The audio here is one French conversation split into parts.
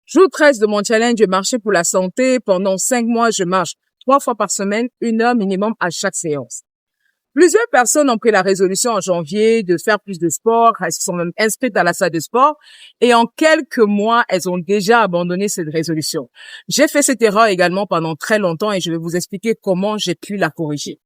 Jour 13 de mon challenge marcher pour la santé. Pendant 5 mois, je marche 3 fois par semaine, 1 heure minimum à chaque séance. Plusieurs personnes ont pris la résolution en janvier de faire plus de sport. Elles se sont même inscrites à la salle de sport. Et en quelques mois, elles ont déjà abandonné cette résolution. J'ai fait cette erreur également pendant très longtemps et je vais vous expliquer comment j'ai pu la corriger.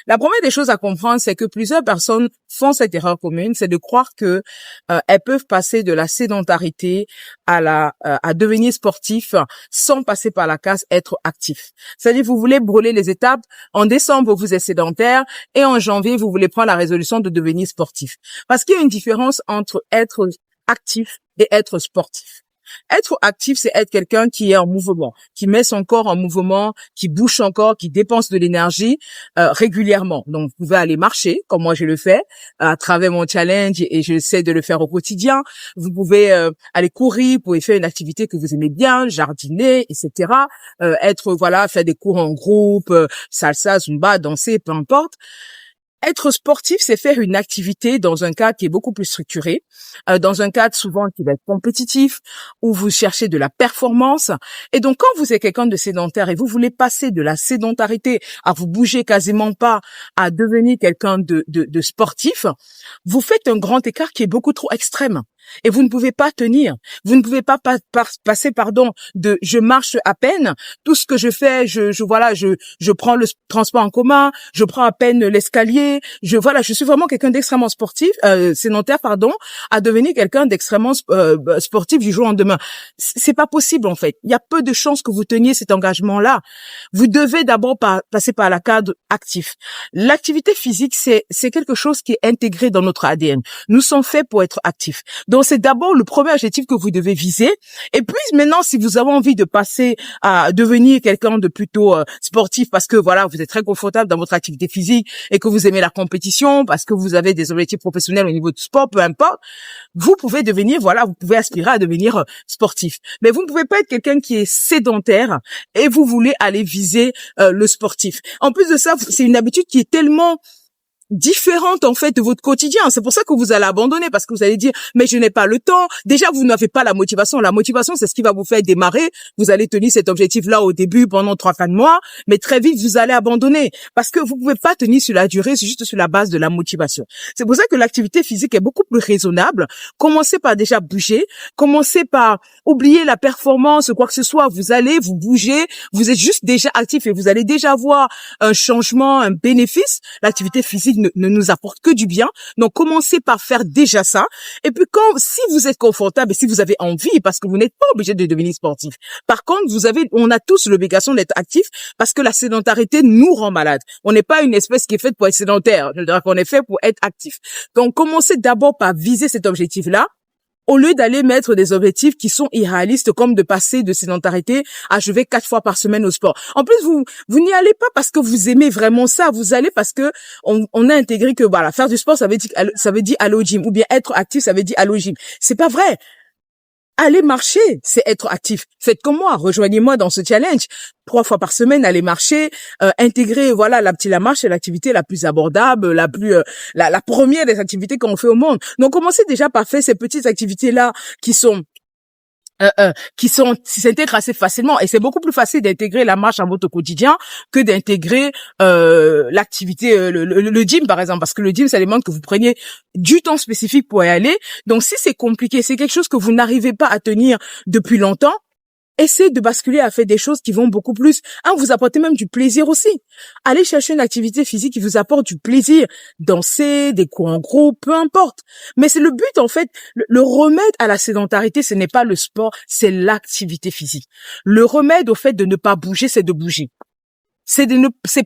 La première des choses à comprendre, c'est que plusieurs personnes font cette erreur commune, c'est de croire que elles peuvent passer de la sédentarité à devenir sportif sans passer par la case être actif. C'est-à-dire vous voulez brûler les étapes. En décembre, vous êtes sédentaire et en janvier, vous voulez prendre la résolution de devenir sportif. Parce qu'il y a une différence entre être actif et être sportif. Être actif, c'est être quelqu'un qui est en mouvement, qui met son corps en mouvement, qui bouge son corps, qui dépense de l'énergie régulièrement. Donc, vous pouvez aller marcher, comme moi je le fais, à travers mon challenge et j'essaie de le faire au quotidien. Vous pouvez aller courir, vous pouvez faire une activité que vous aimez bien, jardiner, etc. Faire des cours en groupe, salsa, zumba, danser, peu importe. Être sportif, c'est faire une activité dans un cadre qui est beaucoup plus structuré, dans un cadre souvent qui va être compétitif, où vous cherchez de la performance. Et donc, quand vous êtes quelqu'un de sédentaire et vous voulez passer de la sédentarité à vous bouger quasiment pas, à devenir quelqu'un de sportif, vous faites un grand écart qui est beaucoup trop extrême. Et vous ne pouvez pas tenir. Vous ne pouvez pas passer de je marche à peine. Tout ce que je fais, je prends le transport en commun, je prends à peine l'escalier. Je suis vraiment quelqu'un d'extrêmement sédentaire, à devenir quelqu'un d'extrêmement sportif du jour au lendemain. C'est pas possible en fait. Il y a peu de chances que vous teniez cet engagement-là. Vous devez d'abord passer par la cadre actif. L'activité physique, c'est quelque chose qui est intégré dans notre ADN. Nous sommes faits pour être actifs. Donc, c'est d'abord le premier objectif que vous devez viser. Et puis, maintenant, si vous avez envie de passer à devenir quelqu'un de plutôt sportif parce que, vous êtes très confortable dans votre activité physique et que vous aimez la compétition, parce que vous avez des objectifs professionnels au niveau du sport, peu importe, vous pouvez vous pouvez aspirer à devenir sportif. Mais vous ne pouvez pas être quelqu'un qui est sédentaire et vous voulez aller viser le sportif. En plus de ça, c'est une habitude qui est tellement différente en fait de votre quotidien. C'est pour ça que vous allez abandonner parce que vous allez dire mais je n'ai pas le temps. Déjà vous n'avez pas la motivation. La motivation c'est ce qui va vous faire démarrer. Vous allez tenir cet objectif là au début pendant 3-4 mois, mais très vite vous allez abandonner parce que vous pouvez pas tenir sur la durée, c'est juste sur la base de la motivation. C'est pour ça que l'activité physique est beaucoup plus raisonnable. Commencez par déjà bouger, commencez par oublier la performance, quoi que ce soit, vous allez vous bouger, vous êtes juste déjà actif et vous allez déjà voir un changement, un bénéfice. L'activité physique ne nous apporte que du bien. Donc, commencez par faire déjà ça. Et puis, si vous êtes confortable et si vous avez envie, parce que vous n'êtes pas obligé de devenir sportif. Par contre, on a tous l'obligation d'être actif parce que la sédentarité nous rend malade. On n'est pas une espèce qui est faite pour être sédentaire. Je veux dire qu'on est fait pour être actif. Donc, commencez d'abord par viser cet objectif-là, au lieu d'aller mettre des objectifs qui sont irréalistes comme de passer de sédentarité à je vais 4 fois par semaine au sport. En plus, vous n'y allez pas parce que vous aimez vraiment ça. Vous allez parce que on a intégré que faire du sport, ça veut dire aller au gym. Ou bien être actif, ça veut dire aller au gym. C'est pas vrai. Aller marcher, c'est être actif. Faites comme moi, rejoignez-moi dans ce challenge. 3 fois par semaine, aller marcher, intégrer, la marche est l'activité la plus abordable, la première des activités qu'on fait au monde. Donc, commencez déjà par faire ces petites activités-là qui s'intègrent assez facilement et c'est beaucoup plus facile d'intégrer la marche à votre quotidien que d'intégrer l'activité le gym par exemple parce que le gym ça demande que vous preniez du temps spécifique pour y aller. Donc si c'est compliqué, c'est quelque chose que vous n'arrivez pas à tenir depuis longtemps, essayez de basculer à faire des choses qui vont beaucoup plus, vous apporter même du plaisir aussi. Allez chercher une activité physique qui vous apporte du plaisir. Danser, des cours en groupe, peu importe. Mais c'est le but, en fait. Le remède à la sédentarité, ce n'est pas le sport, c'est l'activité physique. Le remède au fait de ne pas bouger, c'est de bouger. C'est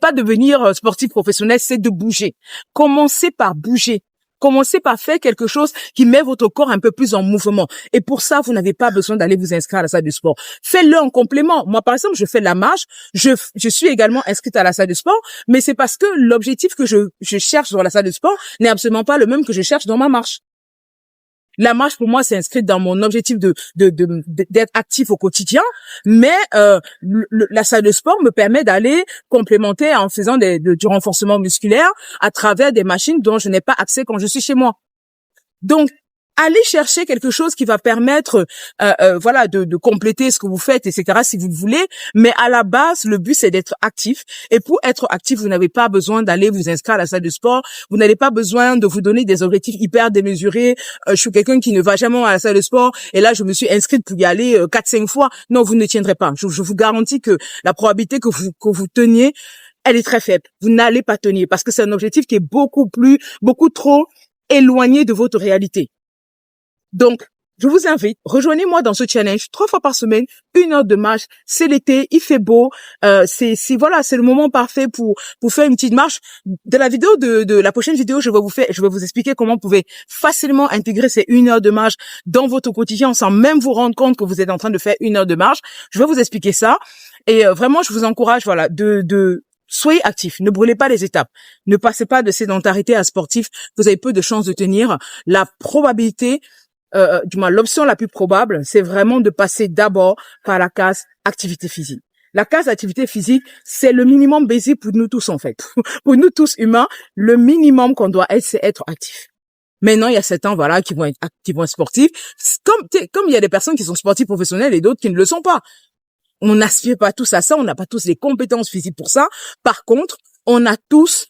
pas devenir sportif professionnel, c'est de bouger. Commencez par bouger. Commencez par faire quelque chose qui met votre corps un peu plus en mouvement. Et pour ça, vous n'avez pas besoin d'aller vous inscrire à la salle de sport. Faites-le en complément. Moi, par exemple, je fais de la marche. Je suis également inscrite à la salle de sport, mais c'est parce que l'objectif que je cherche dans la salle de sport n'est absolument pas le même que je cherche dans ma marche. La marche, pour moi, c'est inscrit dans mon objectif d'être actif au quotidien, mais la salle de sport me permet d'aller complémenter en faisant du renforcement musculaire à travers des machines dont je n'ai pas accès quand je suis chez moi. Donc, allez chercher quelque chose qui va permettre voilà de compléter ce que vous faites, etc. si vous le voulez, mais à la base le but c'est d'être actif, et pour être actif vous n'avez pas besoin d'aller vous inscrire à la salle de sport, vous n'avez pas besoin de vous donner des objectifs hyper démesurés. Je suis quelqu'un qui ne va jamais à la salle de sport et là je me suis inscrite pour y aller 4-5 fois. Non, vous ne tiendrez pas. Je vous garantis que la probabilité que vous teniez, elle est très faible. Vous n'allez pas tenir parce que c'est un objectif qui est beaucoup trop éloigné de votre réalité. Donc, je vous invite, rejoignez-moi dans ce challenge 3 fois par semaine, 1 heure de marche. C'est l'été, il fait beau, c'est le moment parfait pour faire une petite marche. Dans la vidéo de la prochaine vidéo, je vais vous expliquer comment vous pouvez facilement intégrer ces 1 heure de marche dans votre quotidien sans même vous rendre compte que vous êtes en train de faire 1 heure de marche. Je vais vous expliquer ça et vraiment je vous encourage soyez actifs, ne brûlez pas les étapes, ne passez pas de sédentarité à sportif, vous avez peu de chances de tenir. La probabilité l'option la plus probable, c'est vraiment de passer d'abord par la case activité physique. La case activité physique, c'est le minimum basique pour nous tous en fait. Pour nous tous humains, le minimum qu'on doit être, c'est être actif. Maintenant, il y a certains qui vont être sportifs. Comme il y a des personnes qui sont sportives professionnelles et d'autres qui ne le sont pas. On n'aspire pas tous à ça, on n'a pas tous les compétences physiques pour ça. Par contre, on a tous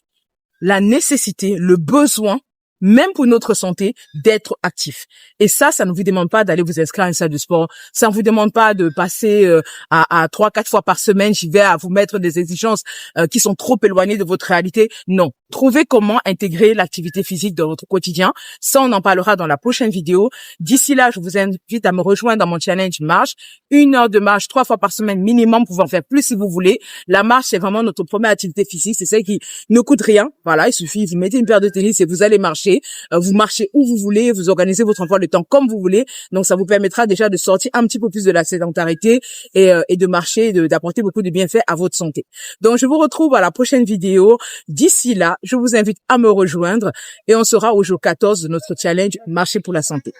la nécessité, le besoin, même pour notre santé, d'être actif. Et ça ne vous demande pas d'aller vous inscrire à une salle de sport. Ça ne vous demande pas de passer à 3-4 fois par semaine. J'y vais à vous mettre des exigences qui sont trop éloignées de votre réalité. Non. Trouvez comment intégrer l'activité physique dans votre quotidien. Ça, on en parlera dans la prochaine vidéo. D'ici là, je vous invite à me rejoindre dans mon challenge marche. 1 heure de marche 3 fois par semaine minimum. Vous pouvez en faire plus si vous voulez. La marche, c'est vraiment notre première activité physique. C'est celle qui ne coûte rien. Voilà, il suffit, vous mettez une paire de tennis et vous allez marcher. Vous marchez où vous voulez, vous organisez votre emploi de temps comme vous voulez. Donc, ça vous permettra déjà de sortir un petit peu plus de la sédentarité et de marcher, d'apporter beaucoup de bienfaits à votre santé. Donc, je vous retrouve à la prochaine vidéo. D'ici là, je vous invite à me rejoindre et on sera au jour 14 de notre challenge Marcher pour la santé.